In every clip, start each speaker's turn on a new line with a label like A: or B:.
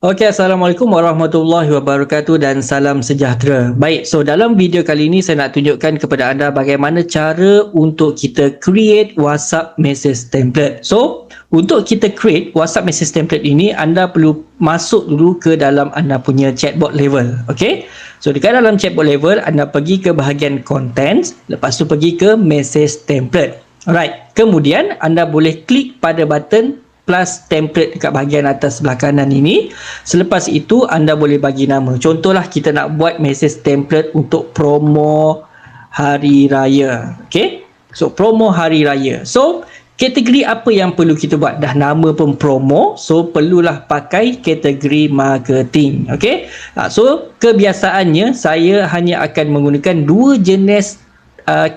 A: Okey, Assalamualaikum warahmatullahi wabarakatuh dan salam sejahtera. Baik, so dalam video kali ini saya nak tunjukkan kepada anda bagaimana cara untuk kita create WhatsApp message template. So, untuk kita create WhatsApp message template ini, anda perlu masuk dulu ke dalam anda punya chatbot level. Okey? So, dekat dalam chatbot level, anda pergi ke bahagian contents, lepas tu pergi ke message template. Alright, kemudian anda boleh klik pada button plus template dekat bahagian atas sebelah kanan ini. Selepas itu anda boleh bagi nama. Contohlah kita nak buat message template untuk promo hari raya. Okey? So promo hari raya. So kategori apa yang perlu kita buat? Dah nama pun promo, so perlulah pakai kategori marketing. Okey? So kebiasaannya saya hanya akan menggunakan dua jenis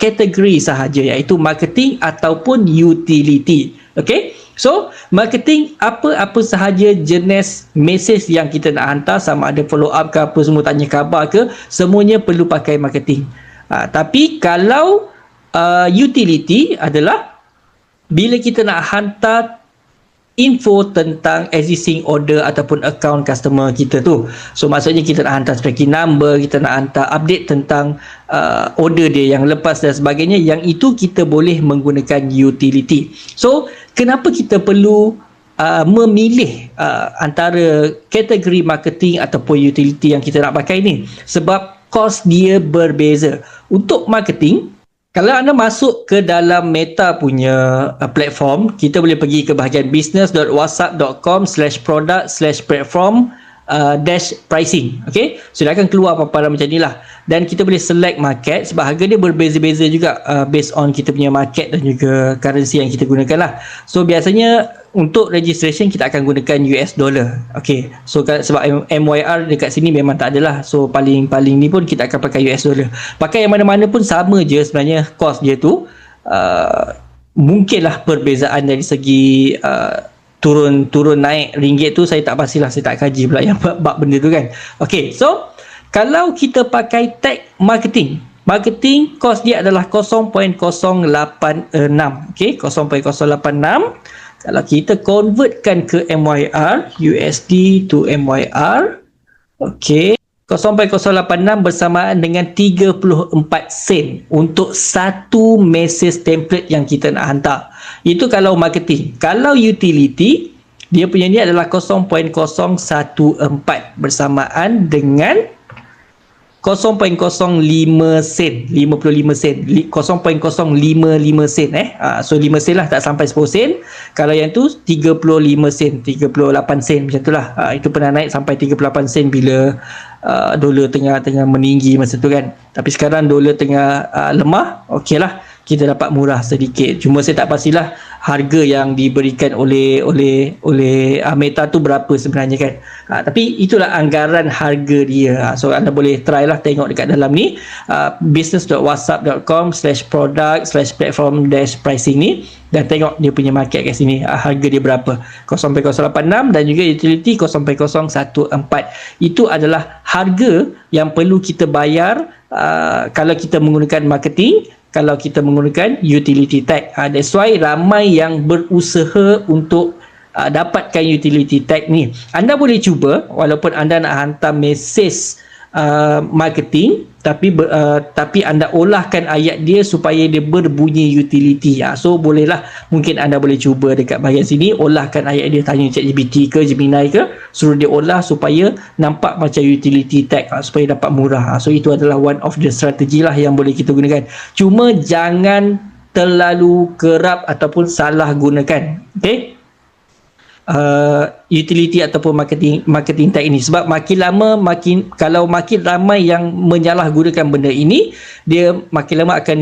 A: kategori sahaja, iaitu marketing ataupun utility. Okey? So, marketing apa-apa sahaja jenis mesej yang kita nak hantar, sama ada follow up ke apa semua, tanya khabar ke, semuanya perlu pakai marketing. Tapi kalau utility adalah bila kita nak hantar info tentang existing order ataupun account customer kita tu. So maksudnya kita nak hantar tracking number, kita nak hantar update tentang order dia yang lepas dan sebagainya, yang itu kita boleh menggunakan utility. So kenapa kita perlu memilih antara kategori marketing ataupun utility yang kita nak pakai ni? Sebab kos dia berbeza. Untuk marketing, kalau anda masuk ke dalam Meta punya platform, kita boleh pergi ke bahagian business.whatsapp.com/product/platform dash pricing. Okay, so dia akan keluar paparan macam ni lah, dan kita boleh select market sebab harga dia berbeza-beza juga based on kita punya market dan juga currency yang kita gunakan lah. So biasanya untuk registration kita akan gunakan US dollar. Okay, so sebab MYR dekat sini memang tak adalah, so paling ni pun kita akan pakai US dollar. Pakai yang mana-mana pun sama je sebenarnya, cost dia tu mungkinlah perbezaan dari segi turun naik ringgit tu saya tak pastilah, saya tak kaji pula yang bab benda tu kan. Okay, so kalau kita pakai tag marketing cost dia adalah 0.086. Okay, 0.086. Kalau kita convertkan ke MYR, USD to MYR, okay, 0.086 bersamaan dengan 34 sen untuk satu message template yang kita nak hantar. Itu kalau marketing. Kalau utility, dia punya ni adalah 0.014 bersamaan dengan 0.05 sen, 55 sen, 0.055 sen so 5 sen lah, tak sampai 10 sen. Kalau yang tu 35 sen, 38 sen macam tu lah. Itu pernah naik sampai 38 sen bila dolar tengah meninggi masa tu kan. Tapi sekarang dolar tengah lemah, okey lah, kita dapat murah sedikit. Cuma saya tak pastilah harga yang diberikan oleh Meta tu berapa sebenarnya kan. Tapi itulah anggaran harga dia. So anda boleh try lah, tengok dekat dalam ni business.whatsapp.com/product/platform-pricing ni, dan tengok dia punya market kat sini, harga dia berapa, 0.086, dan juga utility 0.014. Itu adalah harga yang perlu kita bayar kalau kita menggunakan marketing, kalau kita menggunakan utility tag. That's why ramai yang berusaha untuk dapatkan utility tag ni. Anda boleh cuba, walaupun anda nak hantar mesej marketing, tapi anda olahkan ayat dia supaya dia berbunyi utility. So bolehlah, mungkin anda boleh cuba dekat bahagian sini, olahkan ayat dia, tanya ChatGPT ke Gemini ke, suruh dia olah supaya nampak macam utility tag, supaya dapat murah. So itu adalah one of the strategi lah yang boleh kita gunakan. Cuma jangan terlalu kerap ataupun salah gunakan. Okay, utility ataupun marketing tag ini, sebab makin lama kalau makin ramai yang menyalahgunakan benda ini, dia makin lama akan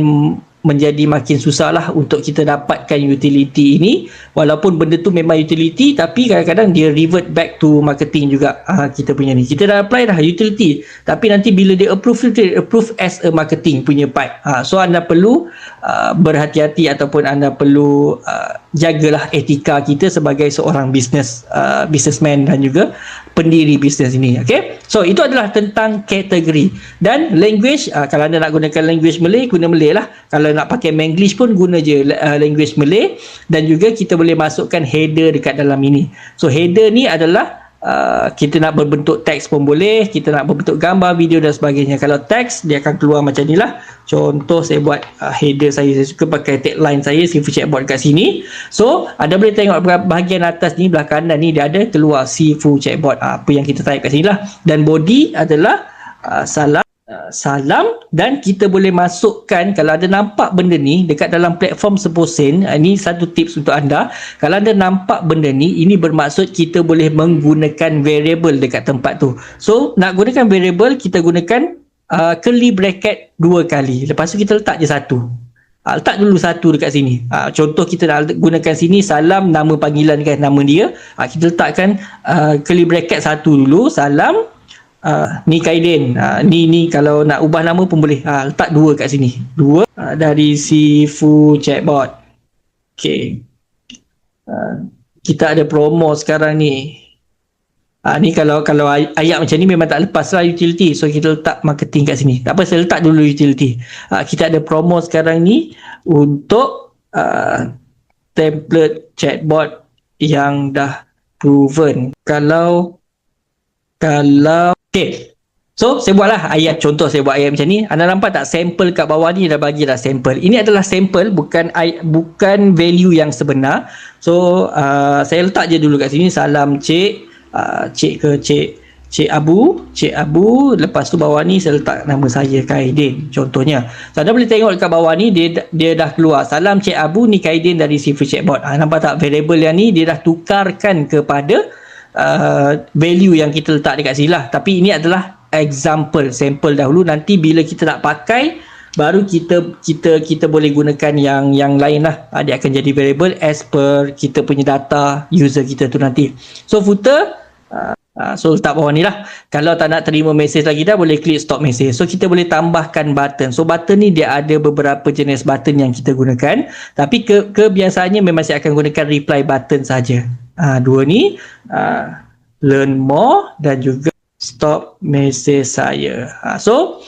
A: menjadi makin susah lah untuk kita dapatkan utility ini. Walaupun benda tu memang utility, tapi kadang-kadang dia revert back to marketing juga. Kita punya ni, kita dah apply dah utility, tapi nanti bila dia approve as a marketing punya part. So anda perlu berhati-hati ataupun anda perlu jagalah etika kita sebagai seorang businessman dan juga pendiri bisnes ini. Okay, so itu adalah tentang kategori. Dan language, kalau anda nak gunakan language Malay, guna Malay lah. Kalau nak pakai Manglish pun guna je language Malay. Dan juga kita boleh masukkan header dekat dalam ini. So header ni adalah kita nak berbentuk teks pun boleh, kita nak berbentuk gambar, video dan sebagainya. Kalau teks dia akan keluar macam ni lah. Contoh saya buat header saya suka pakai tagline saya Sifu Chatbot kat sini. So anda boleh tengok bahagian atas ni, belah kanan ni dia ada keluar Sifu Chatbot, apa yang kita type kat sini lah. Dan body adalah salam, dan kita boleh masukkan, kalau anda nampak benda ni dekat dalam platform Seposen, ini satu tips untuk anda. Kalau anda nampak benda ni, ini bermaksud kita boleh menggunakan variable dekat tempat tu. So nak gunakan variable, kita gunakan curly bracket 2 kali, lepas tu kita letak je satu. Letak dulu satu dekat sini. Contoh kita nak gunakan sini salam, nama panggilan kan, nama dia. Kita letakkan curly bracket satu dulu, salam, ni Kaidin. Ni kalau nak ubah nama pun boleh. Letak 2 kat sini. 2 dari Sifu Chatbot. Okey. Kita ada promo sekarang ni. Ni kalau ayat macam ni memang tak lepas lah utility. So kita letak marketing kat sini. Tak apa, saya letak dulu utility. Kita ada promo sekarang ni untuk template chatbot yang dah proven. Kalau okay. So saya buatlah ayat, contoh saya buat ayat macam ni. Anda nampak tak sampel kat bawah ni, dah bagi dah sampel. Ini adalah sampel, bukan value yang sebenar. So saya letak je dulu kat sini salam cik, Cik Abu. Lepas tu bawah ni saya letak nama saya Kaidin contohnya. So anda boleh tengok dekat bawah ni dia dah keluar salam Cik Abu, ni Kaidin dari Sifu Chatbot. Nampak tak variable yang ni dia dah tukarkan kepada value yang kita letak dekat sini lah. Tapi ini adalah example, sampel dahulu. Nanti bila kita nak pakai, baru kita boleh gunakan yang lain lah. Dia akan jadi variable as per kita punya data user kita tu nanti. So footer, so letak bawah ni lah. Kalau tak nak terima message lagi dah, boleh klik stop message. So kita boleh tambahkan button. So button ni dia ada beberapa jenis button yang kita gunakan. Tapi kebiasaannya memang saya akan gunakan reply button saja. 2 ni, learn more dan juga stop message saya. So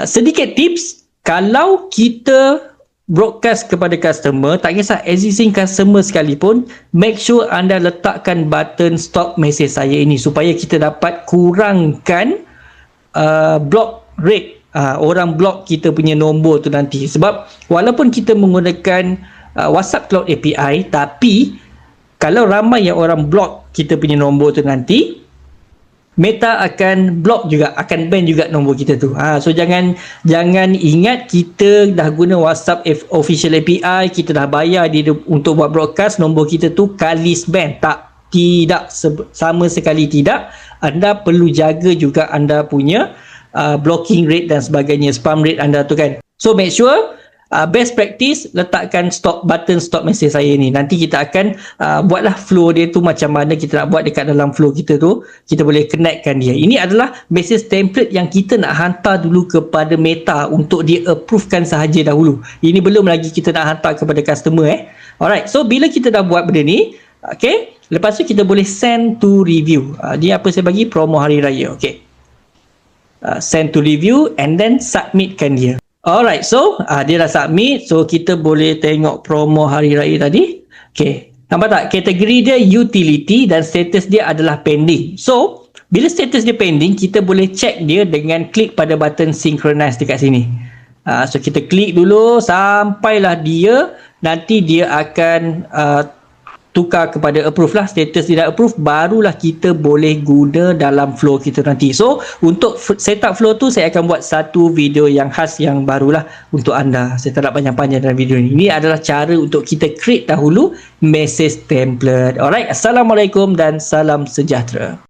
A: sedikit tips, kalau kita broadcast kepada customer, tak kisah existing customer sekalipun, make sure anda letakkan button stop message saya ini supaya kita dapat kurangkan block rate, orang block kita punya nombor tu nanti. Sebab walaupun kita menggunakan WhatsApp Cloud API, tapi kalau ramai yang orang block kita punya nombor tu nanti, Meta akan block juga, akan ban juga nombor kita tu. So jangan ingat kita dah guna WhatsApp official API, kita dah bayar dia untuk buat broadcast, nombor kita tu kali ban. Tidak, sama sekali tidak. Anda perlu jaga juga anda punya blocking rate dan sebagainya, spam rate anda tu kan. So make sure best practice, letakkan button stop message saya ni. Nanti kita akan buatlah flow dia tu macam mana kita nak buat dekat dalam flow kita tu. Kita boleh connectkan dia. Ini adalah message template yang kita nak hantar dulu kepada Meta untuk dia approvekan sahaja dahulu. Ini belum lagi kita nak hantar kepada customer. Alright, so bila kita dah buat benda ni, okay, lepas tu kita boleh send to review. Dia apa saya bagi? Promo hari raya. Okay, send to review and then submitkan dia. Alright, so dia dah submit. So kita boleh tengok promo hari raya tadi. Okay, nampak tak? Kategori dia utility dan status dia adalah pending. So bila status dia pending, kita boleh check dia dengan klik pada button synchronize dekat sini. So kita klik dulu sampailah dia, nanti dia akan tukar kepada approve lah. Status tidak approve, barulah kita boleh guna dalam flow kita nanti. So untuk setup flow tu saya akan buat satu video yang khas yang barulah untuk anda. Saya tak nak panjang-panjang dalam video ni. Ini adalah cara untuk kita create dahulu message template. Alright, Assalamualaikum dan salam sejahtera.